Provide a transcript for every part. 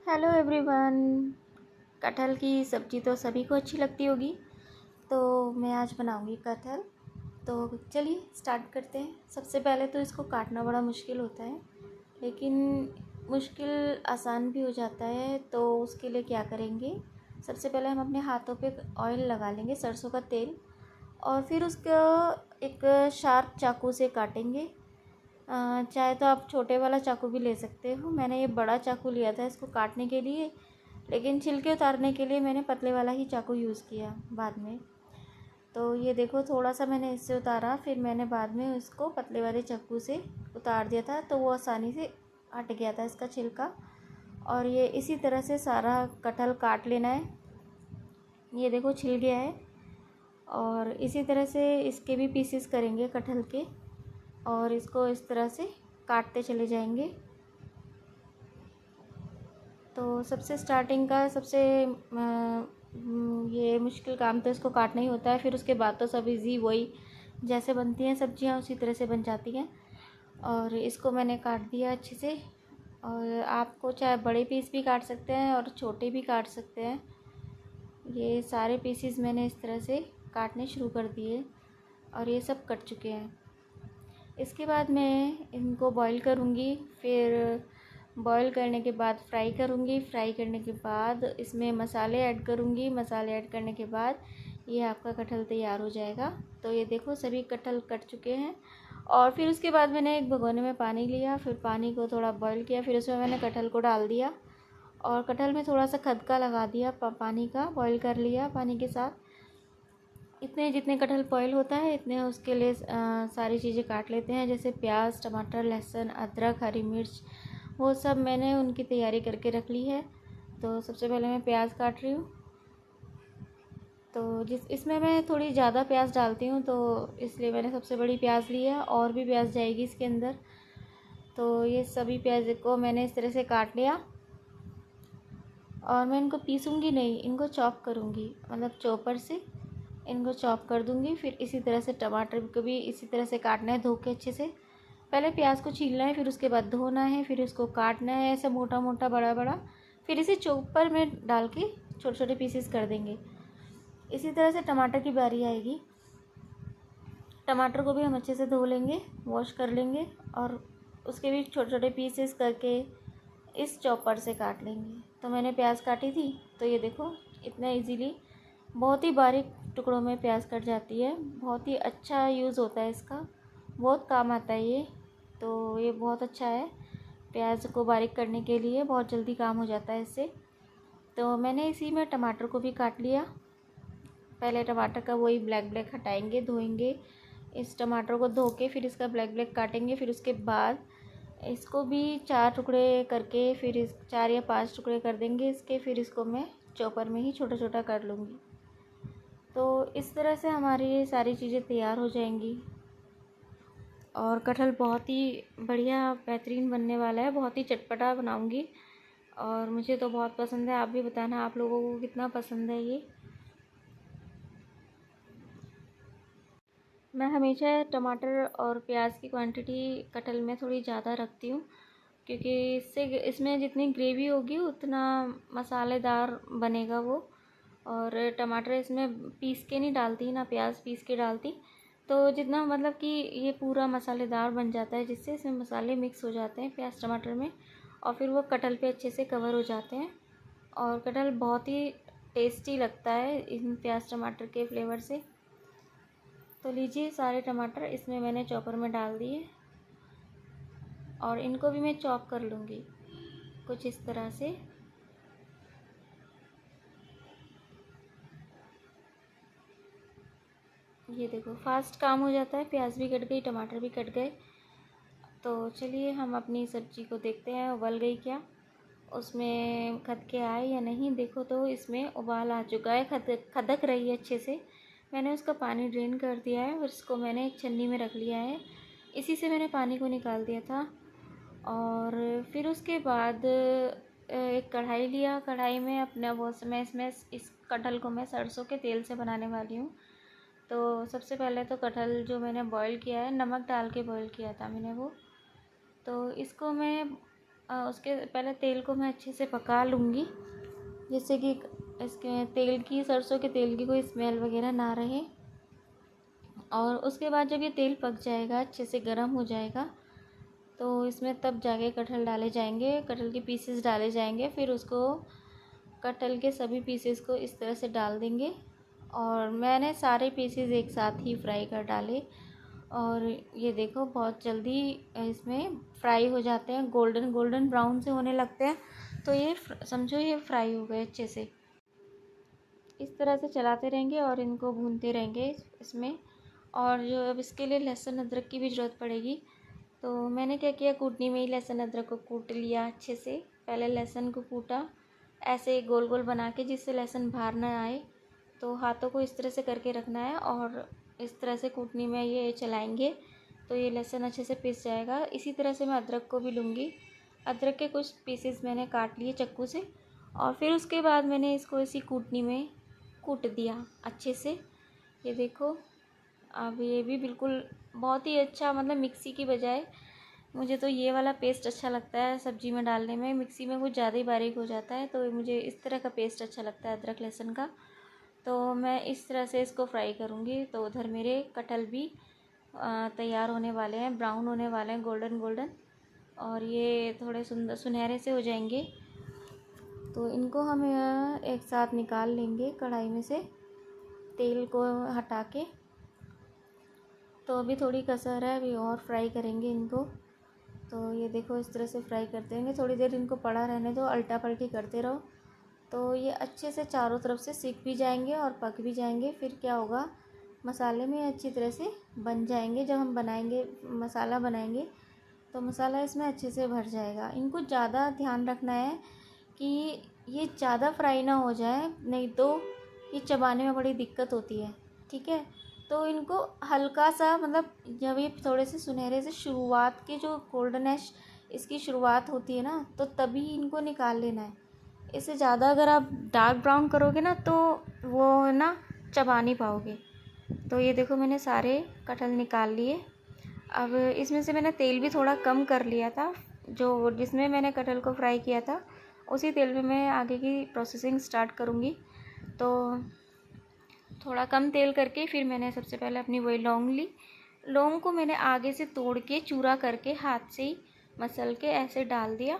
Hello everyone. कटहल की सब्ज़ी तो सभी को अच्छी लगती होगी। तो मैं आज बनाऊंगी कटहल। तो चलिए स्टार्ट करते हैं। सबसे पहले तो इसको काटना बड़ा मुश्किल होता है, लेकिन मुश्किल आसान भी हो जाता है। तो उसके लिए क्या करेंगे, सबसे पहले हम अपने हाथों पे ऑयल लगा लेंगे, सरसों का तेल, और फिर उसको एक शार्प चाकू से काटेंगे। चाहे तो आप छोटे वाला चाकू भी ले सकते हो। मैंने ये बड़ा चाकू लिया था इसको काटने के लिए, लेकिन छिलके उतारने के लिए मैंने पतले वाला ही चाकू यूज़ किया बाद में। तो ये देखो, थोड़ा सा मैंने इससे उतारा, फिर मैंने बाद में इसको पतले वाले चाकू से उतार दिया था, तो वो आसानी से हट गया था इसका छिलका। और ये इसी तरह से सारा कटहल काट लेना है। ये देखो छिल गया है। और इसी तरह से इसके भी पीसेस करेंगे कटहल के, और इसको इस तरह से काटते चले जाएंगे। तो सबसे स्टार्टिंग का सबसे ये मुश्किल काम तो इसको काटना ही होता है। फिर उसके बाद तो सब इजी, वही जैसे बनती हैं सब्जियां उसी तरह से बन जाती हैं। और इसको मैंने काट दिया अच्छे से। और आपको चाहे बड़े पीस भी काट सकते हैं और छोटे भी काट सकते हैं। ये सारे पीसेस मैंने इस तरह से काटने शुरू कर दिए और ये सब कट चुके हैं। इसके बाद मैं इनको बॉईल करूँगी, फिर बॉईल करने के बाद फ्राई करूँगी। फ्राई करने के बाद इसमें मसाले ऐड करूँगी। मसाले ऐड करने के बाद ये आपका कटहल तैयार हो जाएगा। तो ये देखो सभी कटहल कट चुके हैं। और फिर उसके बाद मैंने एक भगोने में पानी लिया, फिर पानी को थोड़ा बॉईल किया, फिर उसमें मैंने कटहल को डाल दिया और कटहल में थोड़ा सा खदका लगा दिया पानी का, बॉईल कर लिया पानी के साथ। इतने जितने कटहल बॉयल होता है इतने उसके लिए सारी चीज़ें काट लेते हैं, जैसे प्याज, टमाटर, लहसुन, अदरक, हरी मिर्च, वो सब मैंने उनकी तैयारी करके रख ली है। तो सबसे पहले मैं प्याज काट रही हूँ। तो इसमें मैं थोड़ी ज़्यादा प्याज डालती हूँ, तो इसलिए मैंने सबसे बड़ी प्याज ली है, और भी प्याज जाएगी इसके अंदर। तो ये सभी प्याज को मैंने इस तरह से काट लिया। और मैं इनको पीसूँगी नहीं, इनको चॉप करूँगी, मतलब चॉपर से इनको चॉप कर दूँगी। फिर इसी तरह से टमाटर को भी इसी तरह से काटना है, धो के अच्छे से। पहले प्याज को छीलना है, फिर उसके बाद धोना है, फिर इसको काटना है ऐसे मोटा मोटा, बड़ा बड़ा। फिर इसे चॉपर में डाल के छोटे छोटे पीसेस कर देंगे। इसी तरह से टमाटर की बारी आएगी। टमाटर को भी हम अच्छे से धो लेंगे, वॉश कर लेंगे, और उसके भी छोटे छोटे पीसेस करके इस चॉपर से काट लेंगे। तो मैंने प्याज काटी थी, तो ये देखो इतना इजीली बहुत ही बारीक टुकड़ों में प्याज कट जाती है। बहुत ही अच्छा यूज़ होता है इसका, बहुत काम आता है ये। तो ये बहुत अच्छा है, प्याज को बारीक करने के लिए बहुत जल्दी काम हो जाता है इससे। तो मैंने इसी में टमाटर को भी काट लिया। पहले टमाटर का वही ब्लैक ब्लैक हटाएंगे, धोएंगे। इस टमाटर को धो के फिर इसका ब्लैक ब्लैक काटेंगे। फिर उसके बाद इसको भी 4 टुकड़े करके, फिर इस 4 या 5 टुकड़े कर देंगे इसके। फिर इसको मैं चॉपर में ही छोटा छोटा कर लूँगी। तो इस तरह से हमारी ये सारी चीज़ें तैयार हो जाएंगी। और कटहल बहुत ही बढ़िया बेहतरीन बनने वाला है, बहुत ही चटपटा बनाऊंगी। और मुझे तो बहुत पसंद है, आप भी बताना आप लोगों को कितना पसंद है ये। मैं हमेशा टमाटर और प्याज की क्वांटिटी कटहल में थोड़ी ज़्यादा रखती हूँ, क्योंकि इससे इसमें जितनी ग्रेवी होगी उतना मसालेदार बनेगा वो। और टमाटर इसमें पीस के नहीं डालती, ना प्याज पीस के डालती, तो जितना मतलब कि ये पूरा मसालेदार बन जाता है, जिससे इसमें मसाले मिक्स हो जाते हैं प्याज टमाटर में, और फिर वो कटहल पे अच्छे से कवर हो जाते हैं। और कटहल बहुत ही टेस्टी लगता है इन प्याज टमाटर के फ्लेवर से। तो लीजिए सारे टमाटर इसमें मैंने चॉपर में डाल दिए, और इनको भी मैं चॉप कर लूँगी कुछ इस तरह से। ये देखो फास्ट काम हो जाता है, प्याज भी कट गई, टमाटर भी कट गए। तो चलिए हम अपनी सब्ज़ी को देखते हैं उबल गई क्या, उसमें खदके आए या नहीं। देखो तो इसमें उबाल आ चुका है, खदक रही है अच्छे से। मैंने उसका पानी ड्रेन कर दिया है और इसको मैंने एक छन्नी में रख लिया है, इसी से मैंने पानी को निकाल दिया था। और फिर उसके बाद एक कढ़ाई लिया, कढ़ाई में अपना वो मैं इसमें इस कटहल को मैं सरसों के तेल से बनाने वाली हूँ। तो सबसे पहले तो कटहल जो मैंने बॉईल किया है, नमक डाल के बॉईल किया था मैंने वो, तो इसको मैं उसके पहले तेल को मैं अच्छे से पका लूँगी, जिससे कि इसके तेल की, सरसों के तेल की कोई स्मेल वगैरह ना रहे। और उसके बाद जब ये तेल पक जाएगा, अच्छे से गर्म हो जाएगा, तो इसमें तब जाके कटहल डाले जाएंगे, कटहल के पीसेस डाले जाएंगे। फिर उसको, कटहल के सभी पीसेस को इस तरह से डाल देंगे। और मैंने सारे पीसेस एक साथ ही फ्राई कर डाले, और ये देखो बहुत जल्दी इसमें फ्राई हो जाते हैं, गोल्डन गोल्डन ब्राउन से होने लगते हैं। तो ये समझो ये फ्राई हो गए अच्छे से। इस तरह से चलाते रहेंगे और इनको भूनते रहेंगे इसमें। और जो अब इसके लिए लहसुन अदरक की भी ज़रूरत पड़ेगी, तो मैंने क्या किया, कूटनी में ही लहसुन अदरक को कूट लिया अच्छे से। पहले लहसुन को कूटा ऐसे गोल गोल बना के, जिससे लहसुन बाहर ना आए। तो हाथों को इस तरह से करके रखना है और इस तरह से कूटनी में ये चलाएंगे, तो ये लहसुन अच्छे से पिस जाएगा। इसी तरह से मैं अदरक को भी लूँगी। अदरक के कुछ पीसेस मैंने काट लिए चाकू से, और फिर उसके बाद मैंने इसको इसी कूटनी में कूट दिया अच्छे से। ये देखो, अब ये भी बिल्कुल बहुत ही अच्छा, मतलब मिक्सी की बजाय मुझे तो ये वाला पेस्ट अच्छा लगता है सब्ज़ी में डालने में। मिक्सी में कुछ ज़्यादा ही बारीक हो जाता है, तो मुझे इस तरह का पेस्ट अच्छा लगता है अदरक लहसुन का। तो मैं इस तरह से इसको फ्राई करूँगी। तो उधर मेरे कटहल भी तैयार होने वाले हैं, ब्राउन होने वाले हैं, गोल्डन गोल्डन, और ये थोड़े सुंदर सुनहरे से हो जाएंगे। तो इनको हम एक साथ निकाल लेंगे कढ़ाई में से, तेल को हटा के। तो अभी थोड़ी कसर है, अभी और फ्राई करेंगे इनको। तो ये देखो इस तरह से फ्राई करते रहेंगे, थोड़ी देर इनको पड़ा रहने दो, अल्टा पलटी करते रहो। तो ये अच्छे से चारों तरफ से सीख भी जाएंगे और पक भी जाएंगे। फिर क्या होगा, मसाले में अच्छी तरह से बन जाएंगे। जब हम बनाएंगे, मसाला बनाएंगे, तो मसाला इसमें अच्छे से भर जाएगा। इनको ज़्यादा ध्यान रखना है कि ये ज़्यादा फ्राई ना हो जाए, नहीं तो ये चबाने में बड़ी दिक्कत होती है। ठीक है, तो इनको हल्का सा, मतलब जब ये थोड़े से सुनहरे से शुरुआत के, जो गोल्डनेश इसकी शुरुआत होती है ना, तो तभी इनको निकाल लेना है। इससे ज़्यादा अगर आप डार्क ब्राउन करोगे ना, तो वो ना चबा नहीं पाओगे। तो ये देखो मैंने सारे कटहल निकाल लिए। अब इसमें से मैंने तेल भी थोड़ा कम कर लिया था, जो जिसमें मैंने कटहल को फ्राई किया था, उसी तेल में मैं आगे की प्रोसेसिंग स्टार्ट करूँगी। तो थोड़ा कम तेल करके फिर मैंने सबसे पहले अपनी वही लौंग ली। लौंग को मैंने आगे से तोड़ के चूरा करके हाथ से ही मसल के ऐसे डाल दिया।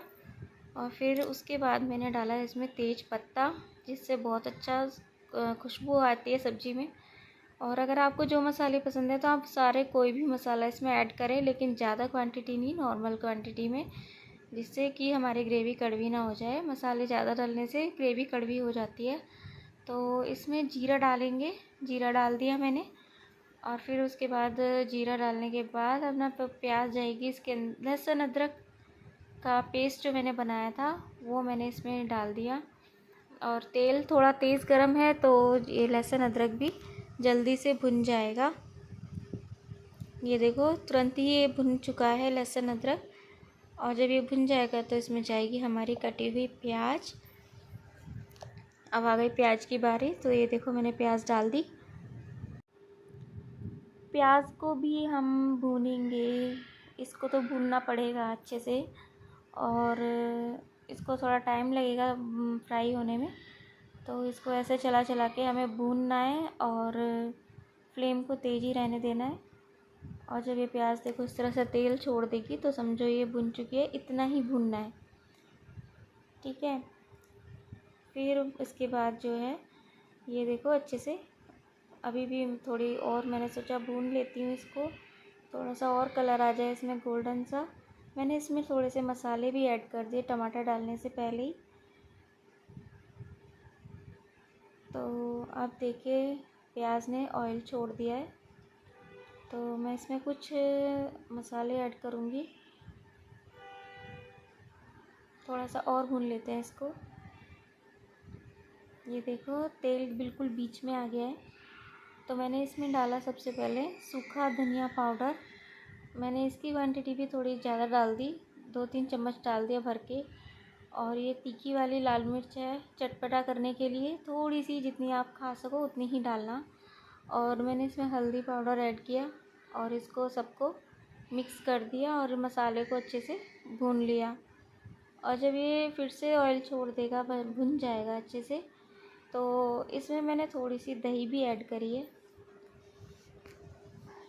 और फिर उसके बाद मैंने डाला इसमें तेज पत्ता, जिससे बहुत अच्छा खुशबू आती है सब्ज़ी में। और अगर आपको जो मसाले पसंद है तो आप सारे कोई भी मसाला इसमें ऐड करें, लेकिन ज़्यादा क्वांटिटी नहीं, नॉर्मल क्वांटिटी में, जिससे कि हमारी ग्रेवी कड़वी ना हो जाए। मसाले ज़्यादा डालने से ग्रेवी कड़वी हो जाती है। तो इसमें जीरा डालेंगे, जीरा डाल दिया मैंने। और फिर उसके बाद जीरा डालने के बाद अपना प्याज जाएगी इसके लहसुन अदरक का पेस्ट जो मैंने बनाया था वो मैंने इसमें डाल दिया। और तेल थोड़ा तेज़ गरम है, तो ये लहसुन अदरक भी जल्दी से भुन जाएगा। ये देखो तुरंत ही ये भुन चुका है लहसुन अदरक। और जब ये भुन जाएगा तो इसमें जाएगी हमारी कटी हुई प्याज। अब आ गई प्याज की बारी, तो ये देखो मैंने प्याज डाल दी। प्याज को भी हम भूनेंगे, इसको तो भूनना पड़ेगा अच्छे से, और इसको थोड़ा टाइम लगेगा फ्राई होने में। तो इसको ऐसे चला चला के हमें भूनना है, और फ्लेम को तेज़ ही रहने देना है। और जब ये प्याज देखो इस तरह से तेल छोड़ देगी, तो समझो ये भुन चुकी है। इतना ही भूनना है, ठीक है। फिर इसके बाद जो है, ये देखो अच्छे से, अभी भी थोड़ी और मैंने सोचा भून लेती हूँ इसको, थोड़ा सा और कलर आ जाए इसमें गोल्डन सा। मैंने इसमें थोड़े से मसाले भी ऐड कर दिए टमाटर डालने से पहले ही। तो अब देखिए प्याज ने ऑयल छोड़ दिया है, तो मैं इसमें कुछ मसाले ऐड करूँगी। थोड़ा सा और भून लेते हैं इसको। ये देखो तेल बिल्कुल बीच में आ गया है। तो मैंने इसमें डाला सबसे पहले सूखा धनिया पाउडर। मैंने इसकी क्वांटिटी भी थोड़ी ज़्यादा डाल दी, 2-3 चम्मच डाल दिया भर के। और ये तीखी वाली लाल मिर्च है, चटपटा करने के लिए थोड़ी सी, जितनी आप खा सको उतनी ही डालना। और मैंने इसमें हल्दी पाउडर ऐड किया, और इसको सबको मिक्स कर दिया, और मसाले को अच्छे से भून लिया। और जब ये फिर से ऑयल छोड़ देगा, भुन जाएगा अच्छे से, तो इसमें मैंने थोड़ी सी दही भी ऐड करी है।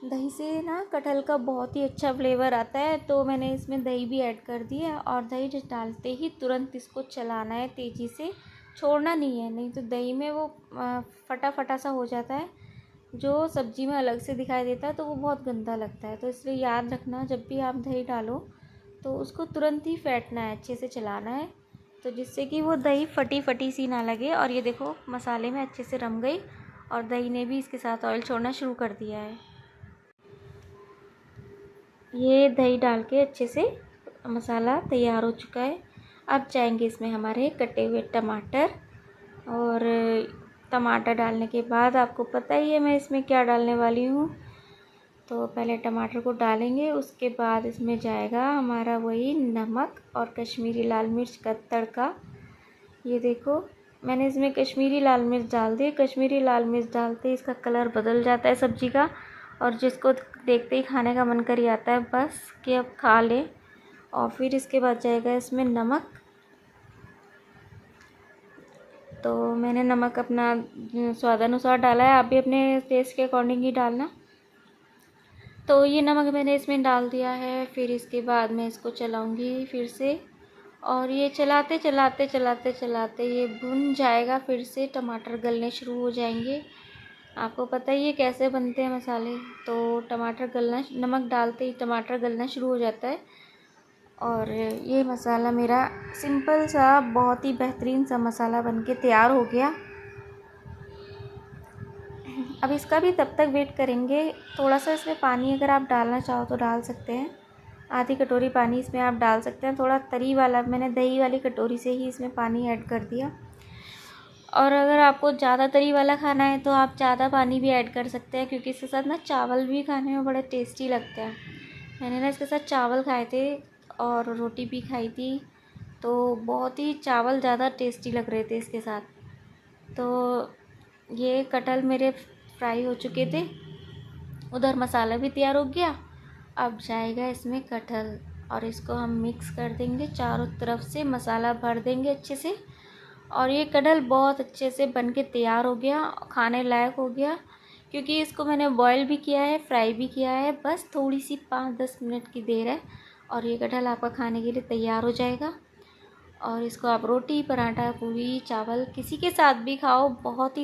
दही से ना कटहल का बहुत ही अच्छा फ्लेवर आता है, तो मैंने इसमें दही भी ऐड कर दी है। और दही जो डालते ही तुरंत इसको चलाना है तेज़ी से, छोड़ना नहीं है, नहीं तो दही में वो फटा फटा सा हो जाता है, जो सब्ज़ी में अलग से दिखाई देता है, तो वो बहुत गंदा लगता है। तो इसलिए याद रखना, जब भी आप दही डालो तो उसको तुरंत ही फेंटना है, अच्छे से चलाना है, तो जिससे कि वो दही फटी फटी सी ना लगे। और ये देखो मसाले में अच्छे से रम गई और दही ने भी इसके साथ ऑयल छोड़ना शुरू कर दिया है। ये दही डाल के अच्छे से मसाला तैयार हो चुका है। अब जाएंगे इसमें हमारे कटे हुए टमाटर, और टमाटर डालने के बाद आपको पता ही है मैं इसमें क्या डालने वाली हूँ। तो पहले टमाटर को डालेंगे, उसके बाद इसमें जाएगा हमारा वही नमक और कश्मीरी लाल मिर्च का तड़का। ये देखो मैंने इसमें कश्मीरी लाल मिर्च डाल दी। कश्मीरी लाल मिर्च डालते ही इसका कलर बदल जाता है सब्ज़ी का, और जिसको देखते ही खाने का मन कर आता है बस कि अब खा ले। और फिर इसके बाद जाएगा इसमें नमक। तो मैंने नमक अपना स्वादानुसार डाला है, आप भी अपने टेस्ट के अकॉर्डिंग ही डालना। तो ये नमक मैंने इसमें डाल दिया है। फिर इसके बाद मैं इसको चलाऊंगी फिर से, और ये चलाते चलाते चलाते चलाते ये भुन जाएगा। फिर से टमाटर गलने शुरू हो जाएंगे। आपको पता ही है कैसे बनते हैं मसाले, तो टमाटर गलना, नमक डालते ही टमाटर गलना शुरू हो जाता है। और ये मसाला मेरा सिंपल सा बहुत ही बेहतरीन सा मसाला बनके तैयार हो गया। अब इसका भी तब तक वेट करेंगे। थोड़ा सा इसमें पानी अगर आप डालना चाहो तो डाल सकते हैं, आधी कटोरी पानी इसमें आप डाल सकते हैं। थोड़ा तरी वाला, मैंने दही वाली कटोरी से ही इसमें पानी ऐड कर दिया। और अगर आपको ज़्यादा तरी वाला खाना है तो आप ज़्यादा पानी भी ऐड कर सकते हैं, क्योंकि इसके साथ ना चावल भी खाने में बड़े टेस्टी लगते हैं। मैंने ना इसके साथ चावल खाए थे और रोटी भी खाई थी, तो बहुत ही चावल ज़्यादा टेस्टी लग रहे थे इसके साथ। तो ये कटहल मेरे फ्राई हो चुके थे, उधर मसाला भी तैयार हो गया। अब जाएगा इसमें कटहल, और इसको हम मिक्स कर देंगे, चारों तरफ से मसाला भर देंगे अच्छे से। और ये कटहल बहुत अच्छे से बन के तैयार हो गया, खाने लायक हो गया, क्योंकि इसको मैंने बॉयल भी किया है, फ्राई भी किया है। बस थोड़ी सी 5-10 मिनट की देर है और ये कटहल आपका खाने के लिए तैयार हो जाएगा। और इसको आप रोटी, पराठा, पूरी, चावल किसी के साथ भी खाओ, बहुत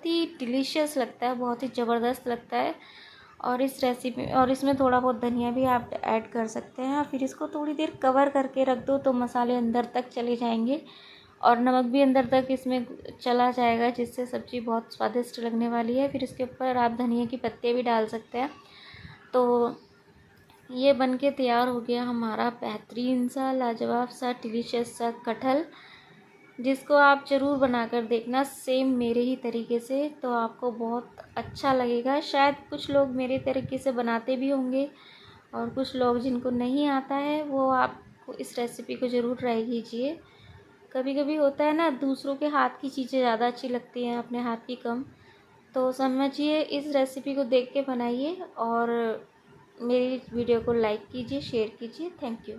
ही डिलीशियस लगता है, बहुत ही ज़बरदस्त लगता है। और इस रेसिपी, और इसमें थोड़ा बहुत धनिया भी आप ऐड कर सकते हैं। फिर इसको थोड़ी देर कवर करके रख दो तो मसाले अंदर तक चले जाएंगे और नमक भी अंदर तक इसमें चला जाएगा, जिससे सब्ज़ी बहुत स्वादिष्ट लगने वाली है। फिर इसके ऊपर आप धनिया की पत्ते भी डाल सकते हैं। तो ये बनके तैयार हो गया हमारा बेहतरीन सा, लाजवाब सा, डिलीशियस सा कटहल, जिसको आप ज़रूर बनाकर देखना सेम मेरे ही तरीके से, तो आपको बहुत अच्छा लगेगा। शायद कुछ लोग मेरे तरीके से बनाते भी होंगे, और कुछ लोग जिनको नहीं आता है वो आप इस रेसिपी को ज़रूर ट्राई कीजिए। कभी कभी होता है ना, दूसरों के हाथ की चीज़ें ज़्यादा अच्छी लगती हैं, अपने हाथ की कम। तो समझिए, इस रेसिपी को देख के बनाइए और मेरी वीडियो को लाइक कीजिए, शेयर कीजिए। Thank you.